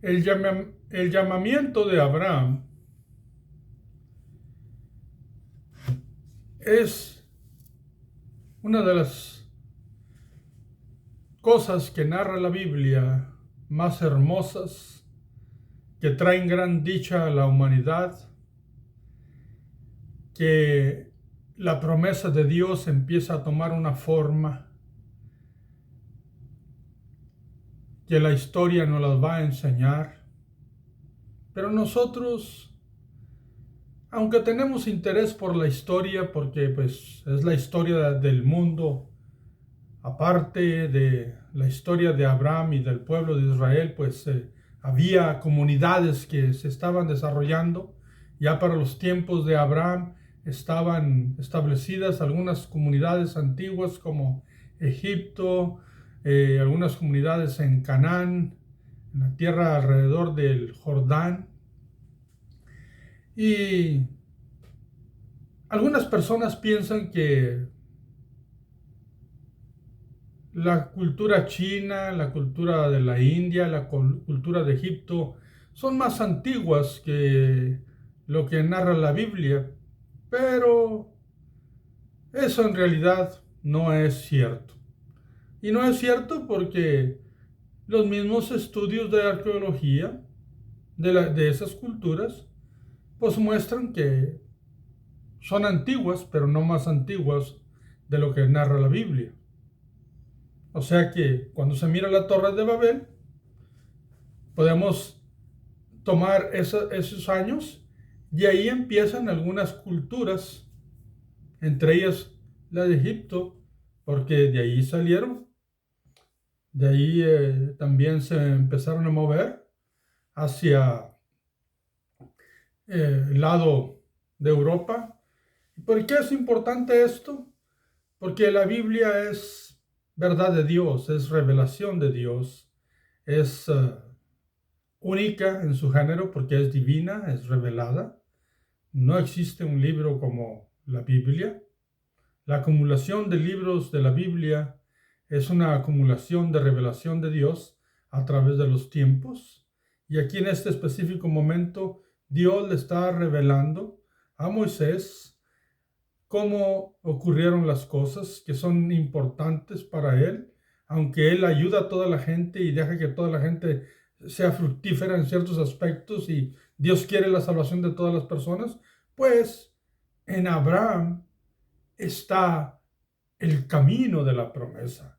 El llamamiento de Abraham es una de las cosas que narra la Biblia más hermosas, que traen gran dicha a la humanidad, que la promesa de Dios empieza a tomar una forma que la historia nos las va a enseñar. Pero nosotros, aunque tenemos interés por la historia, porque pues es la historia del mundo, aparte de la historia de Abraham y del pueblo de Israel, pues había comunidades que se estaban desarrollando. Ya para los tiempos de Abraham estaban establecidas algunas comunidades antiguas como Egipto, algunas comunidades en Canaán, en la tierra alrededor del Jordán. Y algunas personas piensan que la cultura china, la cultura de la India, la cultura de Egipto son más antiguas que lo que narra la Biblia, pero eso en realidad no es cierto. Y no es cierto porque los mismos estudios de arqueología de esas culturas pues muestran que son antiguas, pero no más antiguas de lo que narra la Biblia. O sea que cuando se mira la Torre de Babel, podemos tomar esos años y ahí empiezan algunas culturas, entre ellas la de Egipto, porque de ahí salieron, de ahí también se empezaron a mover hacia el lado de Europa. ¿Por qué es importante esto? Porque la Biblia es verdad de Dios, es revelación de Dios, es única en su género porque es divina, es revelada. No existe un libro como la Biblia. La acumulación de libros de la Biblia es una acumulación de revelación de Dios a través de los tiempos. Y aquí en este específico momento, Dios le está revelando a Moisés cómo ocurrieron las cosas que son importantes para él, aunque él ayuda a toda la gente y deja que toda la gente sea fructífera en ciertos aspectos y Dios quiere la salvación de todas las personas, pues en Abraham está el camino de la promesa,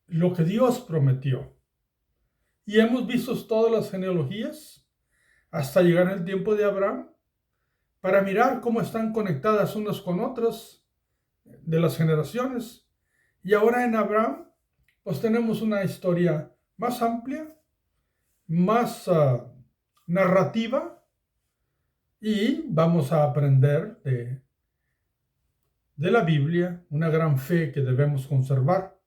lo que Dios prometió. Y hemos visto todas las genealogías hasta llegar al tiempo de Abraham para mirar cómo están conectadas unas con otras de las generaciones. Y ahora en Abraham, pues tenemos una historia más amplia, más narrativa, y vamos a aprender de la Biblia una gran fe que debemos conservar,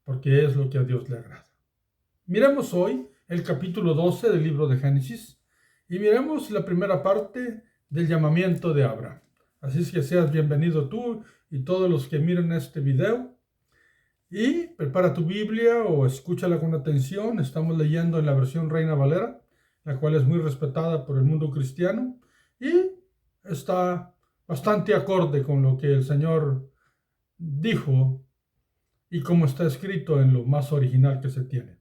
porque es lo que a Dios le agrada. Miremos hoy el capítulo 12 del libro de Génesis y miremos la primera parte del llamamiento de Abraham. Así es que seas bienvenido tú y todos los que miren este video. Y prepara tu Biblia o escúchala con atención. Estamos leyendo en la versión Reina Valera, la cual es muy respetada por el mundo cristiano y está bastante acorde con lo que el Señor dijo y como está escrito en lo más original que se tiene.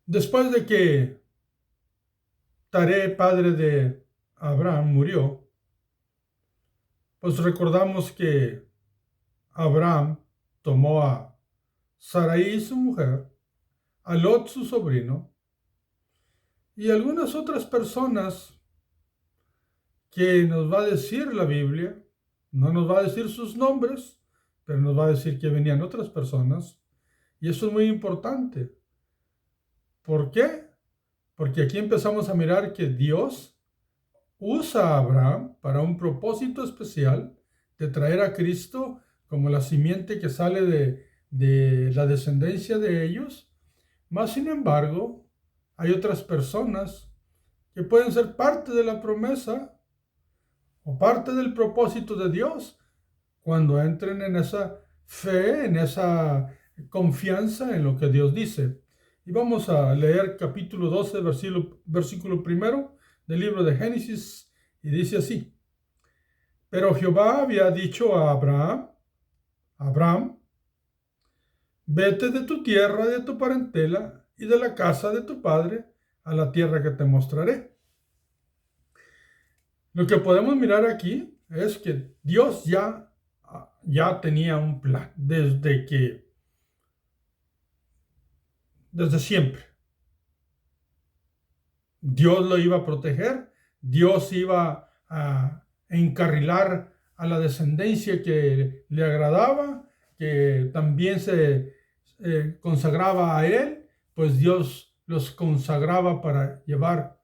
Después de que Taré, padre de Abraham, murió, pues recordamos que Abraham tomó a Sarai, su mujer, a Lot, su sobrino, y algunas otras personas que nos va a decir la Biblia. No nos va a decir sus nombres, pero nos va a decir que venían otras personas. Y eso es muy importante. ¿Por qué? Porque aquí empezamos a mirar que Dios usa a Abraham para un propósito especial de traer a Cristo como la simiente que sale de la descendencia de ellos. Mas, sin embargo, hay otras personas que pueden ser parte de la promesa o parte del propósito de Dios cuando entren en esa fe, en esa confianza en lo que Dios dice. Y vamos a leer capítulo 12, versículo primero del libro de Génesis, y dice así: Pero Jehová había dicho a Abraham, vete de tu tierra, de tu parentela y de la casa de tu padre a la tierra que te mostraré. Lo que podemos mirar aquí es que Dios ya tenía un plan desde siempre. Dios lo iba a proteger, Dios iba a encarrilar a la descendencia que le agradaba, que también se consagraba a Él, pues Dios los consagraba para llevar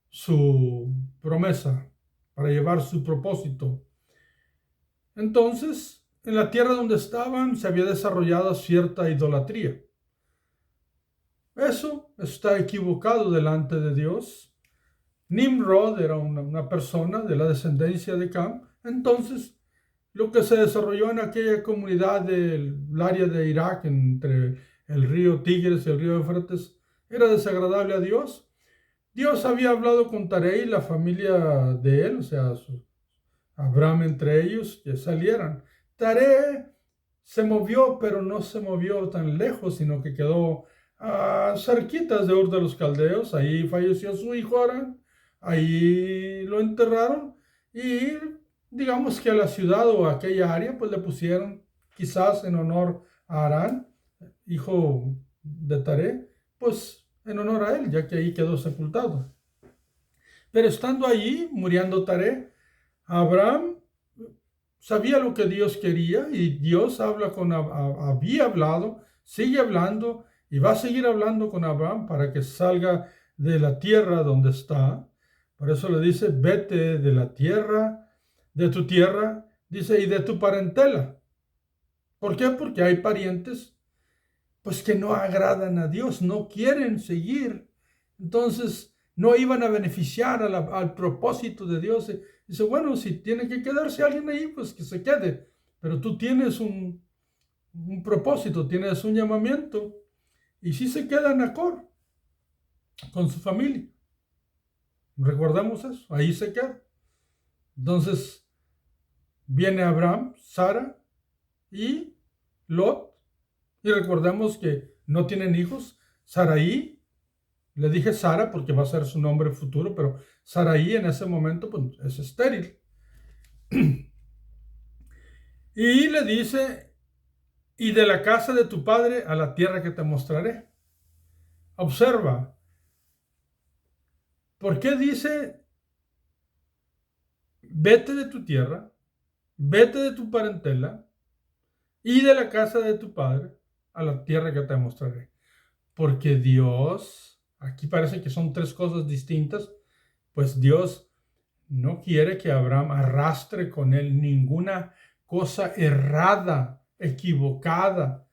su promesa, para llevar su propósito. Entonces, en la tierra donde estaban se había desarrollado cierta idolatría. Eso está equivocado delante de Dios. Nimrod era una persona de la descendencia de Cam. Entonces, lo que se desarrolló en aquella comunidad del área de Irak, entre el río Tigres y el río Éufrates, era desagradable a Dios. Dios había hablado con Taré y la familia de él, o sea, Abraham entre ellos, que salieran. Taré se movió, pero no se movió tan lejos, sino que quedó cerquitas de Ur de los Caldeos. Ahí falleció su hijo Arán, ahí lo enterraron, y digamos que a la ciudad o a aquella área pues le pusieron, quizás en honor a Arán, hijo de Taré, pues en honor a él, ya que ahí quedó sepultado. Pero estando allí, muriendo Taré, Abraham sabía lo que Dios quería, y Dios había hablado, sigue hablando y va a seguir hablando con Abraham para que salga de la tierra donde está. Por eso le dice, vete de la tierra, de tu tierra, dice, y de tu parentela. ¿Por qué? Porque hay parientes pues que no agradan a Dios, no quieren seguir. Entonces no iban a beneficiar al propósito de Dios. Dice, bueno, si tiene que quedarse alguien ahí, pues que se quede. Pero tú tienes un propósito, tienes un llamamiento. Y si se queda Nacor con su familia. Recordemos eso, ahí se queda. Entonces viene Abraham, Sara y Lot. Y recordemos que no tienen hijos. Saraí, le dije Sara porque va a ser su nombre futuro, pero Saraí en ese momento pues, es estéril. Y le dice, y de la casa de tu padre a la tierra que te mostraré. Observa, ¿por qué dice, vete de tu tierra, vete de tu parentela y de la casa de tu padre a la tierra que te mostraré? Porque Dios, aquí parece que son tres cosas distintas, pues Dios no quiere que Abraham arrastre con él ninguna cosa errada, equivocada.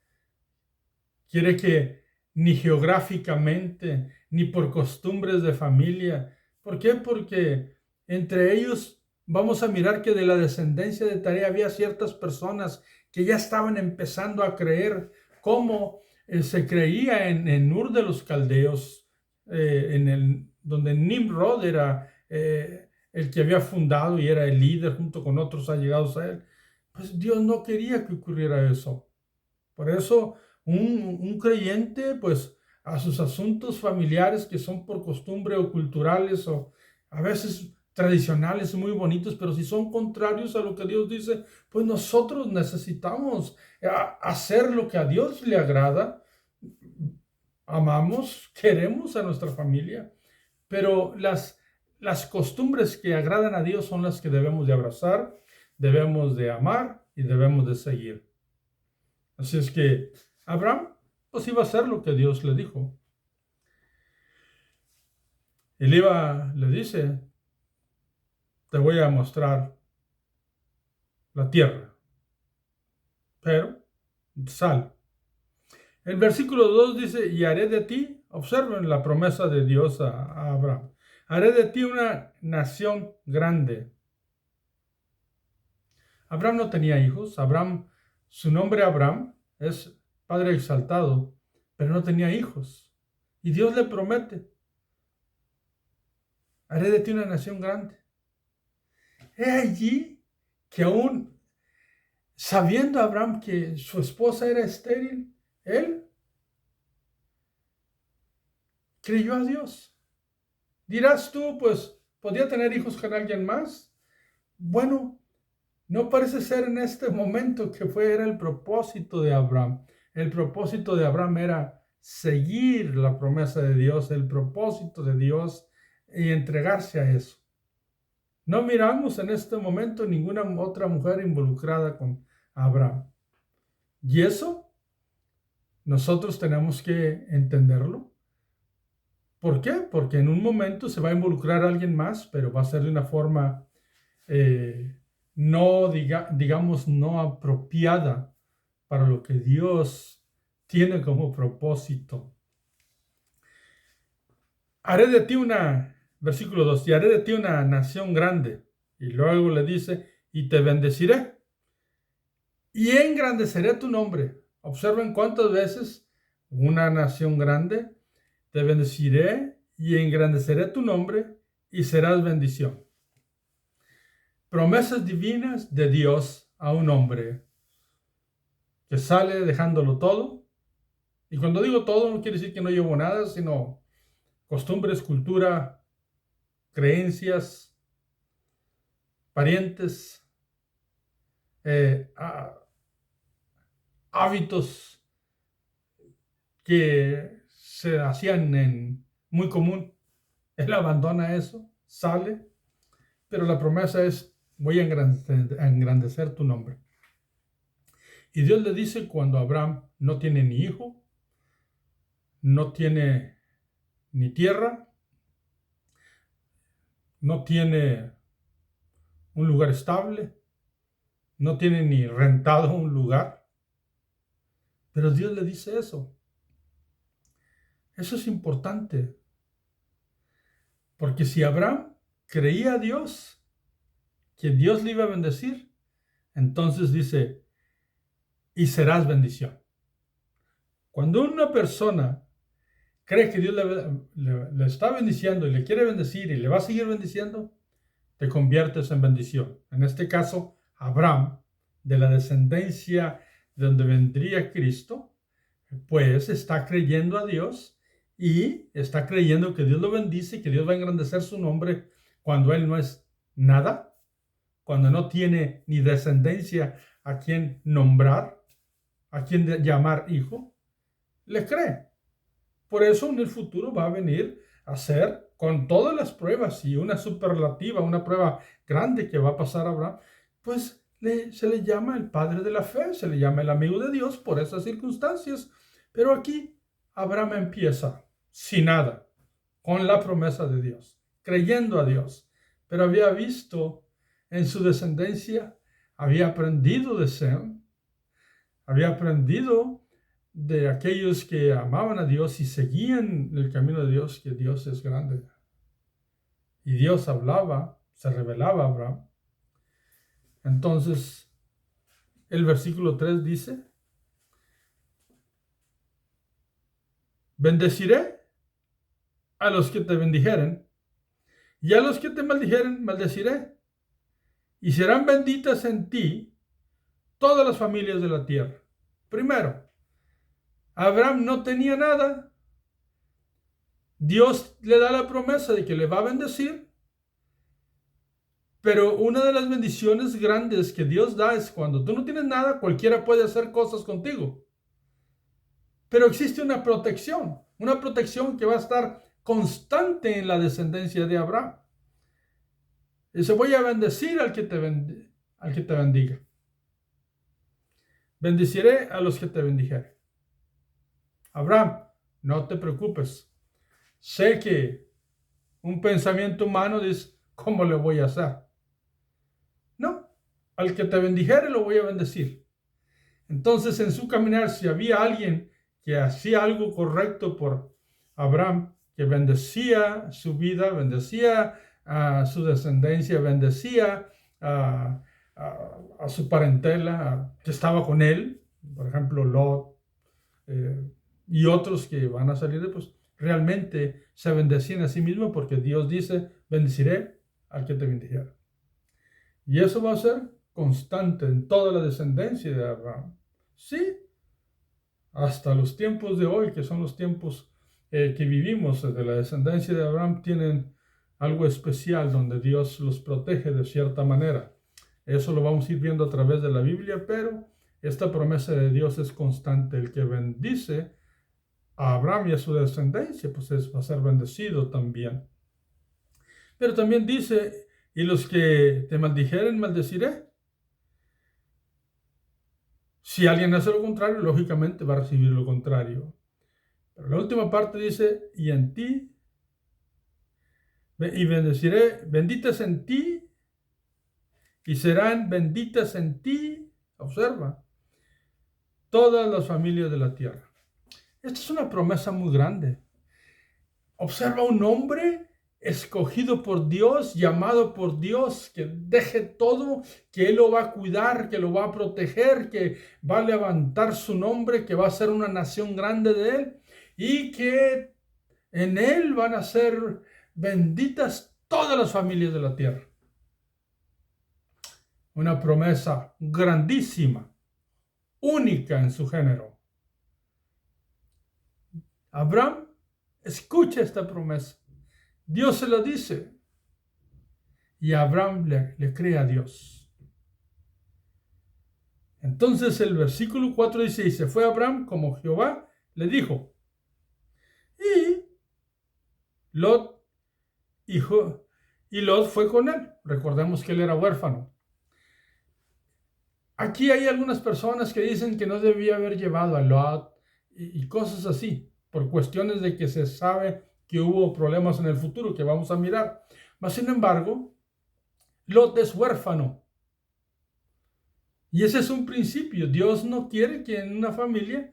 Quiere que ni geográficamente, ni por costumbres de familia. ¿Por qué? Porque entre ellos vamos a mirar que de la descendencia de Taré había ciertas personas que ya estaban empezando a creer como se creía en Ur de los Caldeos, donde Nimrod era el que había fundado y era el líder junto con otros allegados a él. Pues Dios no quería que ocurriera eso. Por eso un creyente, pues a sus asuntos familiares que son por costumbre o culturales o a veces tradicionales muy bonitos, pero si son contrarios a lo que Dios dice, pues nosotros necesitamos hacer lo que a Dios le agrada. Amamos, queremos a nuestra familia, pero las costumbres que agradan a Dios son las que debemos de abrazar, debemos de amar y debemos de seguir. Así es que Abraham pues iba a hacer lo que Dios le dijo. Y le dice, te voy a mostrar la tierra, pero sal. El versículo 2 dice, y haré de ti, observen la promesa de Dios a Abraham, haré de ti una nación grande. Abraham no tenía hijos. Su nombre Abraham es padre exaltado, pero no tenía hijos. Y Dios le promete, haré de ti una nación grande. He allí que aún sabiendo Abraham que su esposa era estéril, él creyó a Dios. Dirás tú, pues, ¿podía tener hijos con alguien más? Bueno, no parece ser en este momento que era el propósito de Abraham. El propósito de Abraham era seguir la promesa de Dios, el propósito de Dios y entregarse a eso. No miramos en este momento ninguna otra mujer involucrada con Abraham. Y eso nosotros tenemos que entenderlo. ¿Por qué? Porque en un momento se va a involucrar a alguien más, pero va a ser de una forma digamos, no apropiada para lo que Dios tiene como propósito. Haré de ti versículo 2, y haré de ti una nación grande. Y luego le dice, y te bendeciré. Y engrandeceré tu nombre. Observen cuántas veces una nación grande, te bendeciré y engrandeceré tu nombre y serás bendición. Promesas divinas de Dios a un hombre que sale dejándolo todo. Y cuando digo todo, no quiere decir que no llevo nada, sino costumbres, cultura, creencias, parientes, hábitos que se hacían muy común. Él abandona eso, sale, pero la promesa es, voy a engrandecer tu nombre. Y Dios le dice cuando Abraham no tiene ni hijo, no tiene ni tierra, no tiene un lugar estable, no tiene ni rentado un lugar, pero Dios le dice eso. Eso es importante, porque si Abraham creía a Dios, que Dios le iba a bendecir, entonces dice, y serás bendición. Cuando una persona cree que Dios le está bendiciendo y le quiere bendecir y le va a seguir bendiciendo, te conviertes en bendición. En este caso, Abraham, de la descendencia de donde vendría Cristo, pues está creyendo a Dios y está creyendo que Dios lo bendice y que Dios va a engrandecer su nombre cuando él no es nada, cuando no tiene ni descendencia a quien nombrar, a quien llamar hijo, le cree. Por eso en el futuro va a venir a ser, con todas las pruebas y una superlativa, una prueba grande que va a pasar a Abraham, pues se le llama el padre de la fe, se le llama el amigo de Dios por esas circunstancias. Pero aquí Abraham empieza sin nada, con la promesa de Dios, creyendo a Dios. Pero había visto en su descendencia, había aprendido de Sem, había aprendido de aquellos que amaban a Dios y seguían el camino de Dios, que Dios es grande. Y Dios hablaba, se revelaba a Abraham. Entonces, el versículo 3 dice, bendeciré a los que te bendijeren, y a los que te maldijeren, maldeciré. Y serán benditas en ti todas las familias de la tierra. Primero, Abraham no tenía nada. Dios le da la promesa de que le va a bendecir. Pero una de las bendiciones grandes que Dios da es cuando tú no tienes nada, cualquiera puede hacer cosas contigo. Pero existe una protección que va a estar constante en la descendencia de Abraham. Dice, voy a bendecir al que te bendiga. Bendeciré a los que te bendijeren. Abraham, no te preocupes. Sé que un pensamiento humano dice, ¿cómo le voy a hacer? No, al que te bendijere lo voy a bendecir. Entonces, en su caminar, si había alguien que hacía algo correcto por Abraham, que bendecía su vida, bendecía a su descendencia, bendecía a su parentela, que estaba con él, por ejemplo, Lot, y otros que van a salir, pues realmente se bendecían a sí mismos, porque Dios dice, bendeciré al que te bendijera. Y eso va a ser constante en toda la descendencia de Abraham. Sí, hasta los tiempos de hoy, que son los tiempos que vivimos de la descendencia de Abraham, tienen algo especial donde Dios los protege de cierta manera. Eso lo vamos a ir viendo a través de la Biblia, pero esta promesa de Dios es constante. El que bendice a Abraham y a su descendencia, pues va a ser bendecido también. Pero también dice, y los que te maldijeren, maldeciré. Si alguien hace lo contrario, lógicamente va a recibir lo contrario. Pero la última parte dice, y en ti, y bendeciré, benditas en ti, y serán benditas en ti, observa, todas las familias de la tierra. Esta es una promesa muy grande. Observa un hombre escogido por Dios, llamado por Dios, que deje todo, que Él lo va a cuidar, que lo va a proteger, que va a levantar su nombre, que va a ser una nación grande de Él, y que en Él van a ser benditas todas las familias de la tierra. Una promesa grandísima, única en su género. Abraham escucha esta promesa. Dios se lo dice. Y Abraham le cree a Dios. Entonces el versículo 4 dice, y se fue Abraham como Jehová le dijo. Y Lot, Lot fue con él. Recordemos que él era huérfano. Aquí hay algunas personas que dicen que no debía haber llevado a Lot y cosas así, por cuestiones de que se sabe que hubo problemas en el futuro que vamos a mirar. Mas, sin embargo, Lot es huérfano. Y ese es un principio. Dios no quiere que en una familia,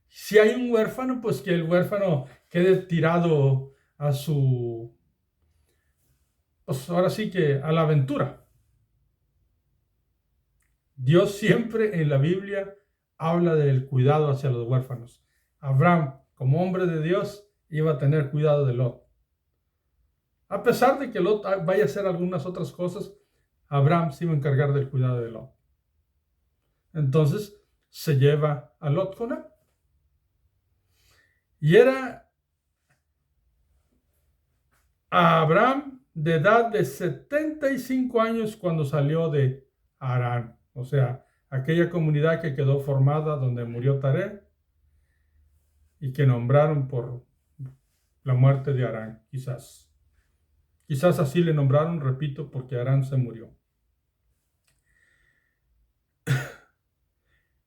si hay un huérfano, pues que el huérfano quede tirado a su, pues ahora sí que a la aventura. Dios siempre en la Biblia habla del cuidado hacia los huérfanos. Abraham, como hombre de Dios, iba a tener cuidado de Lot. A pesar de que Lot vaya a hacer algunas otras cosas, Abraham se iba a encargar del cuidado de Lot. Entonces se lleva a Lot con él. Y era a Abraham de edad de 75 años cuando salió de Harán. O sea, aquella comunidad que quedó formada donde murió Taré y que nombraron por la muerte de Harán, quizás. Quizás así le nombraron, repito, porque Harán se murió.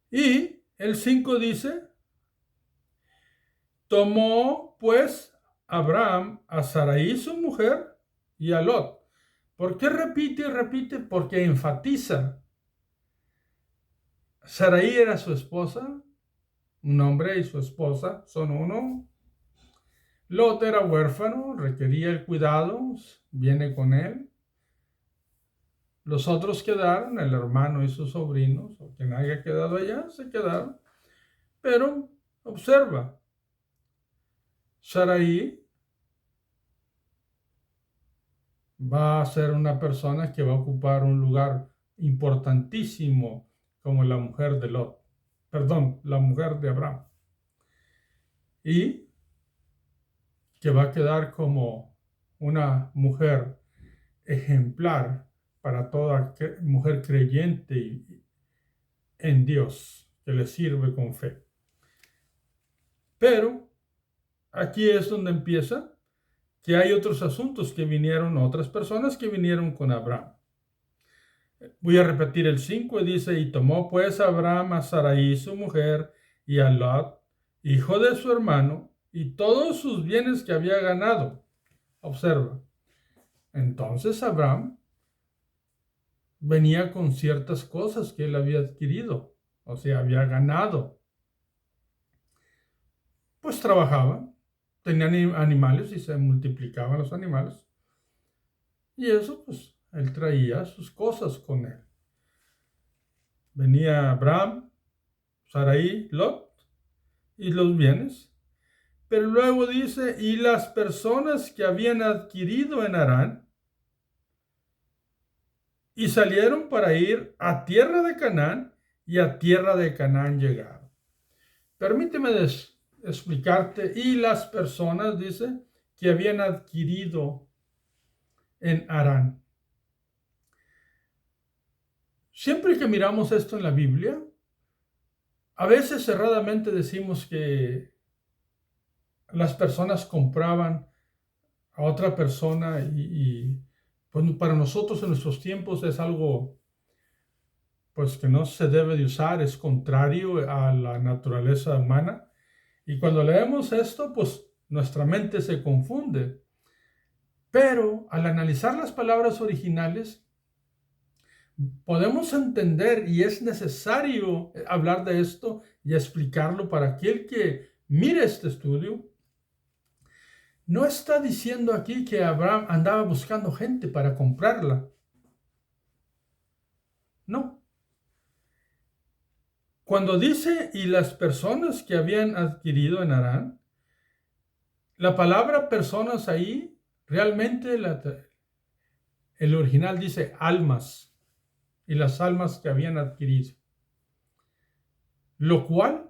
Y el 5 dice, tomó pues Abraham a Sarai su mujer y a Lot. ¿Por qué repite y repite? Porque enfatiza. Sarai era su esposa, un hombre y su esposa son uno. Lot era huérfano, requería el cuidado, viene con él. Los otros quedaron, el hermano y sus sobrinos, o quien haya quedado allá, se quedaron. Pero observa, Sarai va a ser una persona que va a ocupar un lugar importantísimo como la mujer de Lot. Perdón, la mujer de Abraham. Y que va a quedar como una mujer ejemplar para toda mujer creyente en Dios, que le sirve con fe. Pero aquí es donde empieza que hay otros asuntos que vinieron, otras personas que vinieron con Abraham. Voy a repetir el 5 y dice, y tomó pues Abraham a Sarai su mujer y a Lot, hijo de su hermano, y todos sus bienes que había ganado. Observa. Entonces Abraham venía con ciertas cosas que él había adquirido, o sea, había ganado. Pues trabajaba, tenía animales y se multiplicaban los animales. Y eso, pues, él traía sus cosas con él. Venía Abraham, Sarai, Lot y los bienes. pero luego dice, y las personas que habían adquirido en Harán, y salieron para ir a tierra de Canaán, y a tierra de Canaán llegaron. Permíteme explicarte, y las personas, dice, que habían adquirido en Harán. Siempre que miramos esto en la Biblia, a veces erradamente decimos que las personas compraban a otra persona y pues para nosotros en nuestros tiempos es algo pues que no se debe de usar, es contrario a la naturaleza humana. Y cuando leemos esto, pues nuestra mente se confunde. Pero al analizar las palabras originales, podemos entender y es necesario hablar de esto y explicarlo para aquel que mire este estudio. No está diciendo aquí que Abraham andaba buscando gente para comprarla. No. Cuando dice y las personas que habían adquirido en Harán, la palabra personas ahí realmente el original dice almas y las almas que habían adquirido. Lo cual,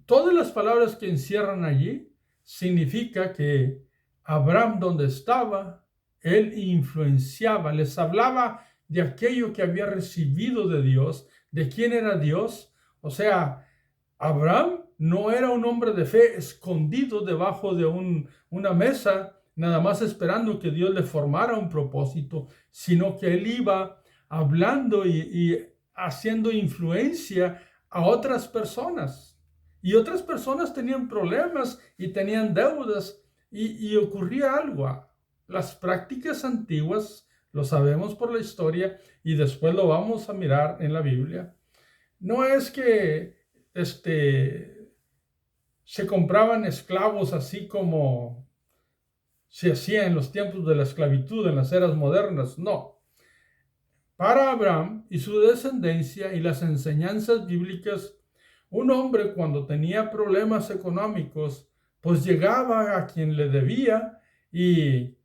todas las palabras que encierran allí significa que Abraham donde estaba, él influenciaba, les hablaba de aquello que había recibido de Dios, de quién era Dios. O sea, Abraham no era un hombre de fe escondido debajo de una mesa, nada más esperando que Dios le formara un propósito, sino que él iba hablando y haciendo influencia a otras personas. Y otras personas tenían problemas y tenían deudas y ocurría algo. Las prácticas antiguas, lo sabemos por la historia y después lo vamos a mirar en la Biblia. No es que se compraban esclavos así como se hacía en los tiempos de la esclavitud, en las eras modernas. No. Para Abraham y su descendencia y las enseñanzas bíblicas, un hombre cuando tenía problemas económicos, pues llegaba a quien le debía y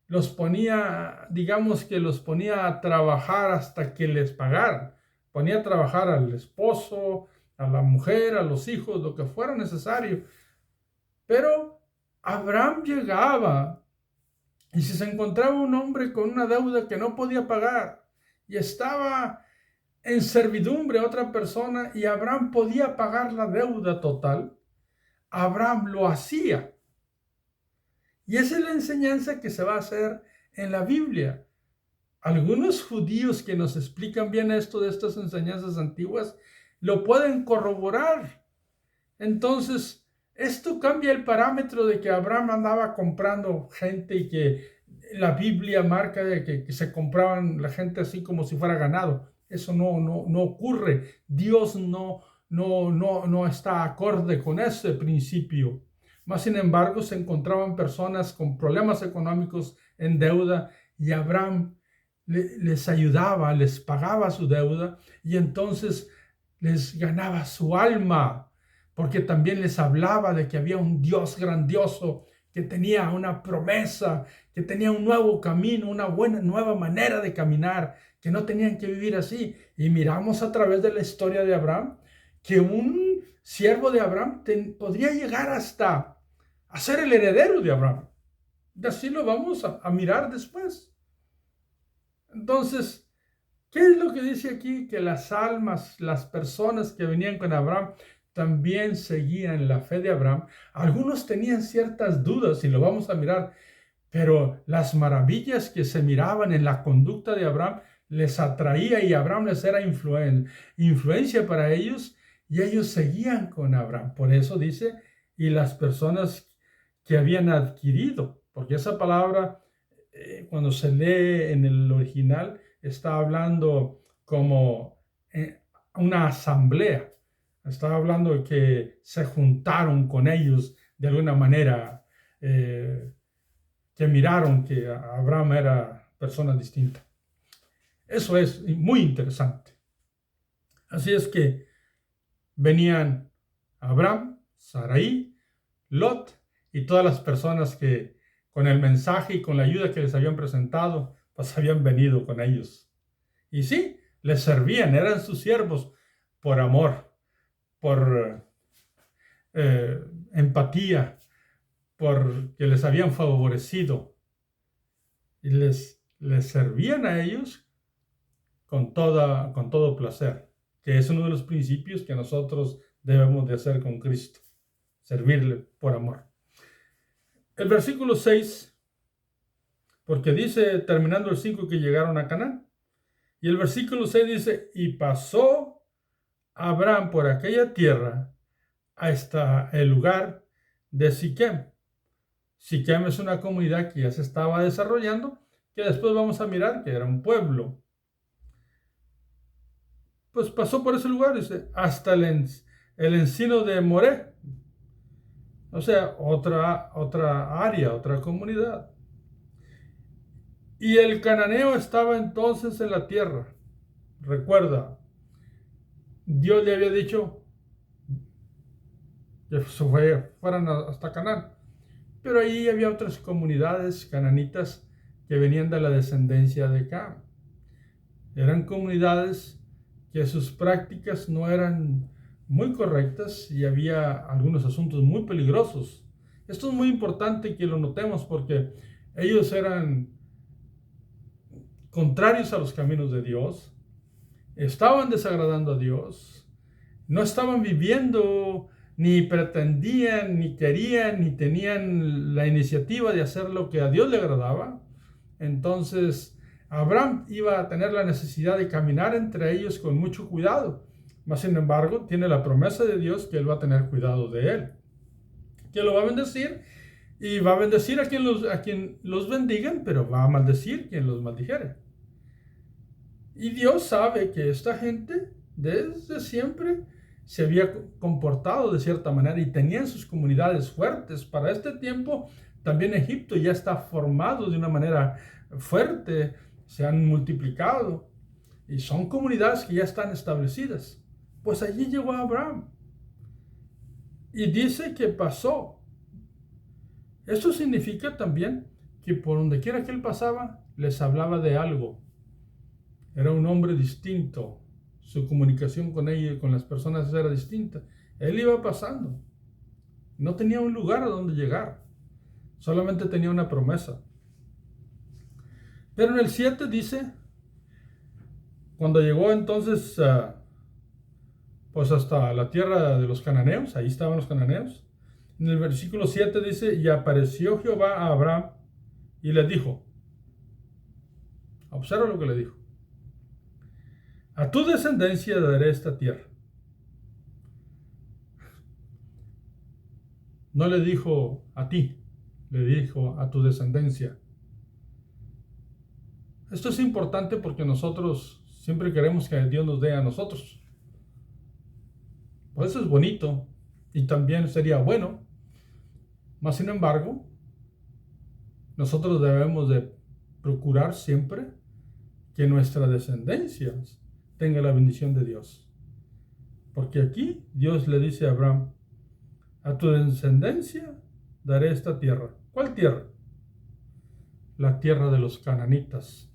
los ponía, digamos que los ponía a trabajar hasta que les pagaran. Ponía a trabajar al esposo, a la mujer, a los hijos, lo que fuera necesario. Pero Abraham llegaba y si se encontraba un hombre con una deuda que no podía pagar y estaba en servidumbre a otra persona y Abraham podía pagar la deuda total, Abraham lo hacía. Y esa es la enseñanza que se va a hacer en la Biblia. Algunos judíos que nos explican bien esto de estas enseñanzas antiguas lo pueden corroborar. Entonces, esto cambia el parámetro de que Abraham andaba comprando gente y que la Biblia marca de que se compraban la gente así como si fuera ganado. Eso no ocurre. Dios no está acorde con ese principio. Más sin embargo, se encontraban personas con problemas económicos en deuda y Abraham les ayudaba, les pagaba su deuda y entonces les ganaba su alma, porque también les hablaba de que había un Dios grandioso, que tenía una promesa, que tenía un nuevo camino, una nueva manera de caminar, que no tenían que vivir así. Y miramos a través de la historia de Abraham, que un siervo de Abraham podría llegar hasta a ser el heredero de Abraham. Y así lo vamos a mirar después. Entonces, ¿qué es lo que dice aquí? Que las almas, las personas que venían con Abraham, también seguían la fe de Abraham. Algunos tenían ciertas dudas y lo vamos a mirar, pero las maravillas que se miraban en la conducta de Abraham les atraía y Abraham les era influencia para ellos y ellos seguían con Abraham. Por eso dice, y las personas que habían adquirido, porque esa palabra cuando se lee en el original está hablando como una asamblea. Estaba hablando de que se juntaron con ellos de alguna manera, que miraron que Abraham era persona distinta. Eso es muy interesante. Así es que venían Abraham, Sarai, Lot y todas las personas que con el mensaje y con la ayuda que les habían presentado, pues habían venido con ellos. Y sí, les servían, eran sus siervos por amor, por empatía, porque les habían favorecido y les servían a ellos con todo placer, que es uno de los principios que nosotros debemos de hacer con Cristo, servirle por amor. El versículo 6, porque dice, terminando el 5, que llegaron a Canaán. Y el versículo 6 dice, y pasó Abraham por aquella tierra hasta el lugar de Siquem. Siquem es una comunidad que ya se estaba desarrollando, que después vamos a mirar que era un pueblo. Pues pasó por ese lugar, dice, hasta el encino de Moré. O sea, otra área, otra comunidad. Y el cananeo estaba entonces en la tierra. Recuerda, Dios le había dicho que fueran hasta Canaán. Pero ahí había otras comunidades cananitas que venían de la descendencia de Cam. Eran comunidades que sus prácticas no eran muy correctas y había algunos asuntos muy peligrosos. Esto es muy importante que lo notemos porque ellos eran contrarios a los caminos de Dios, estaban desagradando a Dios, no estaban viviendo, ni pretendían, ni querían, ni tenían la iniciativa de hacer lo que a Dios le agradaba. Entonces, Abraham iba a tener la necesidad de caminar entre ellos con mucho cuidado. Mas, sin embargo, tiene la promesa de Dios que Él va a tener cuidado de él, que lo va a bendecir y va a bendecir a quien los bendigan, pero va a maldecir quien los maldijere. Y Dios sabe que esta gente desde siempre se había comportado de cierta manera y tenían sus comunidades fuertes. Para este tiempo también Egipto ya está formado de una manera fuerte, se han multiplicado y son comunidades que ya están establecidas. Pues allí llegó Abraham y dice que pasó. Esto significa también que por donde quiera que él pasaba les hablaba de algo. Era un hombre distinto. Su comunicación con ella y con las personas era distinta. Él iba pasando. No tenía un lugar a donde llegar. Solamente tenía una promesa. Pero en el 7 dice, cuando llegó entonces pues hasta la tierra de los cananeos, ahí estaban los cananeos. En el versículo 7 dice, y apareció Jehová a Abraham y le dijo, observa lo que le dijo, a tu descendencia daré esta tierra. No le dijo a ti, le dijo a tu descendencia. Esto es importante porque nosotros siempre queremos que Dios nos dé a nosotros. Pues eso es bonito y también sería bueno. Mas, sin embargo, nosotros debemos de procurar siempre que nuestra descendencia tenga la bendición de Dios. Porque aquí Dios le dice a Abraham, a tu descendencia daré esta tierra. ¿Cuál tierra? La tierra de los cananitas.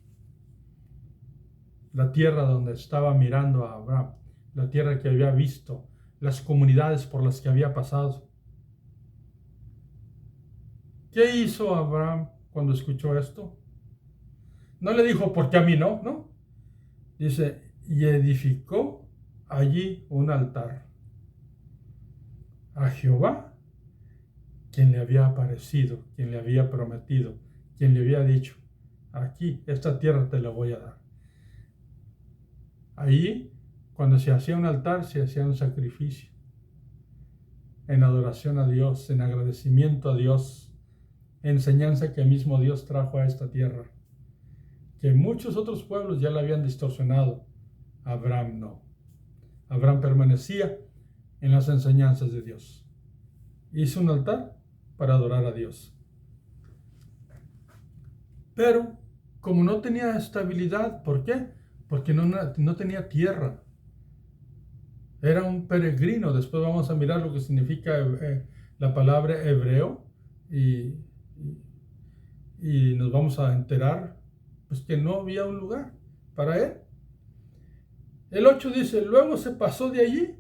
La tierra donde estaba mirando a Abraham. La tierra que había visto. Las comunidades por las que había pasado. ¿Qué hizo Abraham cuando escuchó esto? No le dijo, ¿por qué a mí no? No. Dice, y edificó allí un altar a Jehová, quien le había aparecido, quien le había prometido, quien le había dicho, aquí, esta tierra te la voy a dar. Ahí, cuando se hacía un altar, se hacía un sacrificio en adoración a Dios, en agradecimiento a Dios, enseñanza que mismo Dios trajo a esta tierra, que muchos otros pueblos ya la habían distorsionado. Abraham no. Abraham permanecía en las enseñanzas de Dios. Hizo un altar para adorar a Dios. Pero, como no tenía estabilidad, ¿por qué? Porque no tenía tierra. Era un peregrino. Después vamos a mirar lo que significa la palabra hebreo y, y nos vamos a enterar pues que no había un lugar para él. El 8 dice, luego se pasó de allí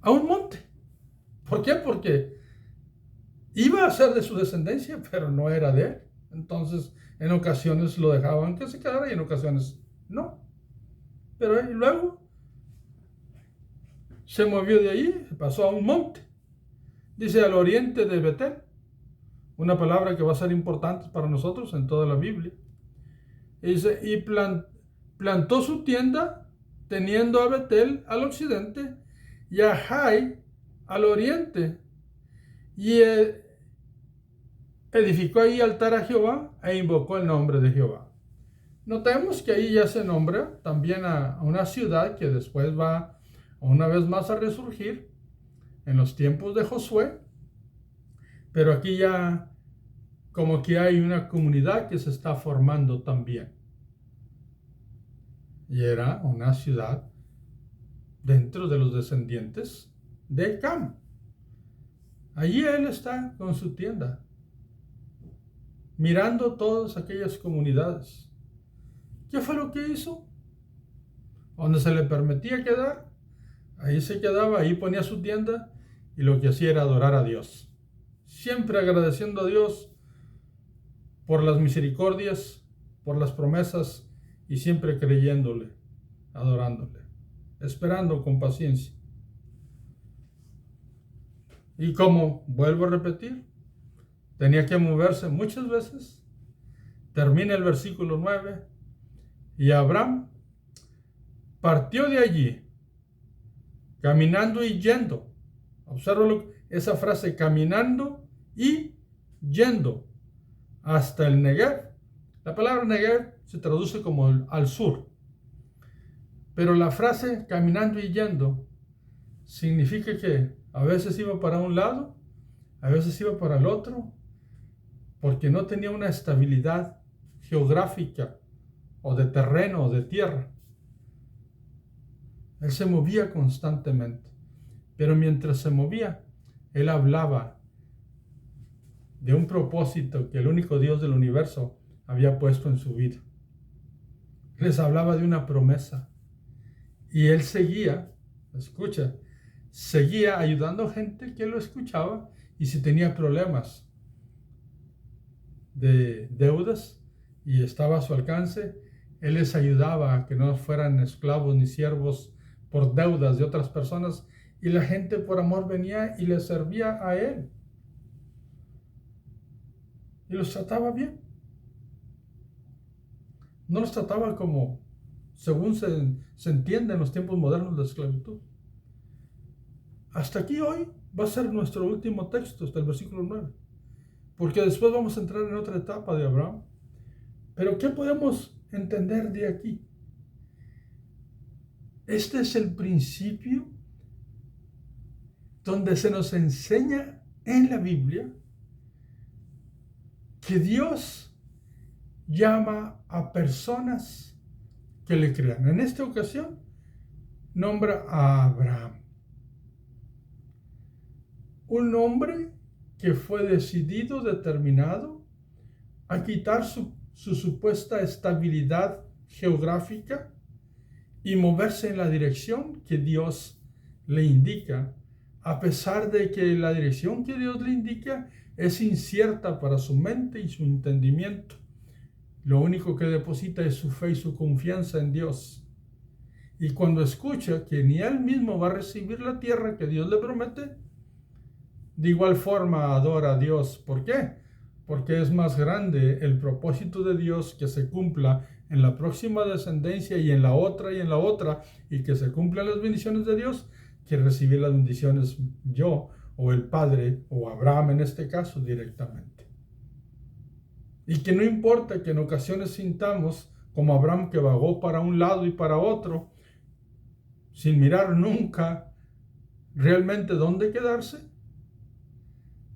a un monte. ¿Por qué? Porque iba a ser de su descendencia, pero no era de él. Entonces, en ocasiones lo dejaban que se quedara y en ocasiones no. Pero luego se movió de allí, se pasó a un monte. Dice al oriente de Betel, una palabra que va a ser importante para nosotros en toda la Biblia. Y dice, y plantó su tienda teniendo a Betel al occidente y a Jai al oriente. Y edificó ahí altar a Jehová e invocó el nombre de Jehová. Notemos que ahí ya se nombra también a una ciudad que después va una vez más a resurgir en los tiempos de Josué, pero aquí ya como que hay una comunidad que se está formando también. Y era una ciudad dentro de los descendientes de Cam. Allí él está con su tienda, mirando todas aquellas comunidades. ¿Qué fue lo que hizo? Donde se le permitía quedar, ahí se quedaba, ahí ponía su tienda y lo que hacía era adorar a Dios. Siempre agradeciendo a Dios por las misericordias, por las promesas y siempre creyéndole, adorándole, esperando con paciencia. Y como vuelvo a repetir, tenía que moverse muchas veces. Termina el versículo 9. Y Abraham partió de allí, caminando y yendo. Observa esa frase, caminando y yendo hasta el Negev. La palabra Negev se traduce como al sur. Pero la frase caminando y yendo significa que a veces iba para un lado, a veces iba para el otro, porque no tenía una estabilidad geográfica o de terreno o de tierra. Él se movía constantemente, pero mientras se movía, él hablaba de un propósito que el único Dios del universo había puesto en su vida. Les hablaba de una promesa y él seguía, seguía ayudando a gente que lo escuchaba y si tenía problemas de deudas y estaba a su alcance, él les ayudaba a que no fueran esclavos ni siervos por deudas de otras personas y la gente por amor venía y le servía a él y los trataba bien. No los trataba como según se entiende en los tiempos modernos de esclavitud. Hasta aquí hoy va a ser nuestro último texto, hasta el versículo 9. Porque después vamos a entrar en otra etapa de Abraham. Pero ¿qué podemos entender de aquí? Este es el principio donde se nos enseña en la Biblia que Dios llama a personas que le crean. En esta ocasión, nombra a Abraham. Un hombre que fue decidido, determinado a quitar su supuesta estabilidad geográfica y moverse en la dirección que Dios le indica, a pesar de que la dirección que Dios le indica es incierta para su mente y su entendimiento. Lo único que deposita es su fe y su confianza en Dios. Y cuando escucha que ni él mismo va a recibir la tierra que Dios le promete, de igual forma adora a Dios. ¿Por qué? Porque es más grande el propósito de Dios que se cumpla en la próxima descendencia y en la otra y que se cumplan las bendiciones de Dios, que recibir las bendiciones yo o el Padre o Abraham en este caso directamente. Y que no importa que en ocasiones sintamos como Abraham que vagó para un lado y para otro, sin mirar nunca realmente dónde quedarse,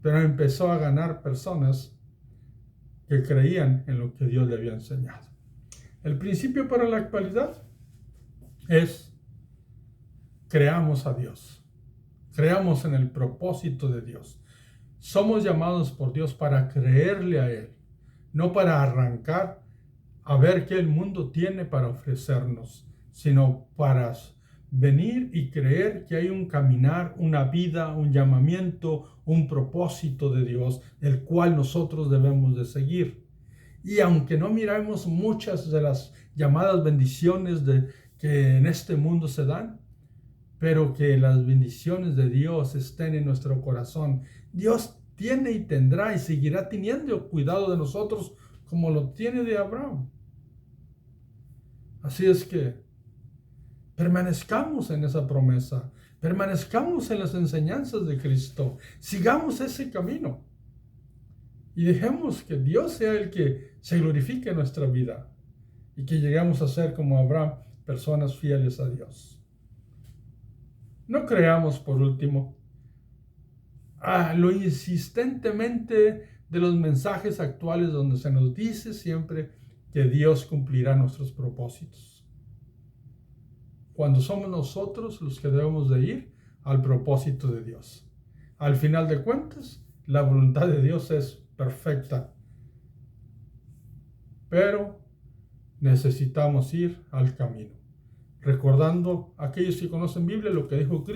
pero empezó a ganar personas que creían en lo que Dios le había enseñado. El principio para la actualidad es: creamos a Dios. Creamos en el propósito de Dios. Somos llamados por Dios para creerle a Él, no para arrancar a ver qué el mundo tiene para ofrecernos, sino para venir y creer que hay un caminar, una vida, un llamamiento, un propósito de Dios, el cual nosotros debemos de seguir. Y aunque no miramos muchas de las llamadas bendiciones que en este mundo se dan, pero que las bendiciones de Dios estén en nuestro corazón. Dios tiene y tendrá y seguirá teniendo cuidado de nosotros como lo tiene de Abraham. Así es que permanezcamos en esa promesa, permanezcamos en las enseñanzas de Cristo, sigamos ese camino y dejemos que Dios sea el que se glorifique en nuestra vida y que lleguemos a ser como Abraham, personas fieles a Dios. No creamos, por último, lo insistentemente de los mensajes actuales donde se nos dice siempre que Dios cumplirá nuestros propósitos, cuando somos nosotros los que debemos de ir al propósito de Dios. Al final de cuentas, la voluntad de Dios es perfecta, pero necesitamos ir al camino, recordando a aquellos que conocen Biblia lo que dijo Cristo.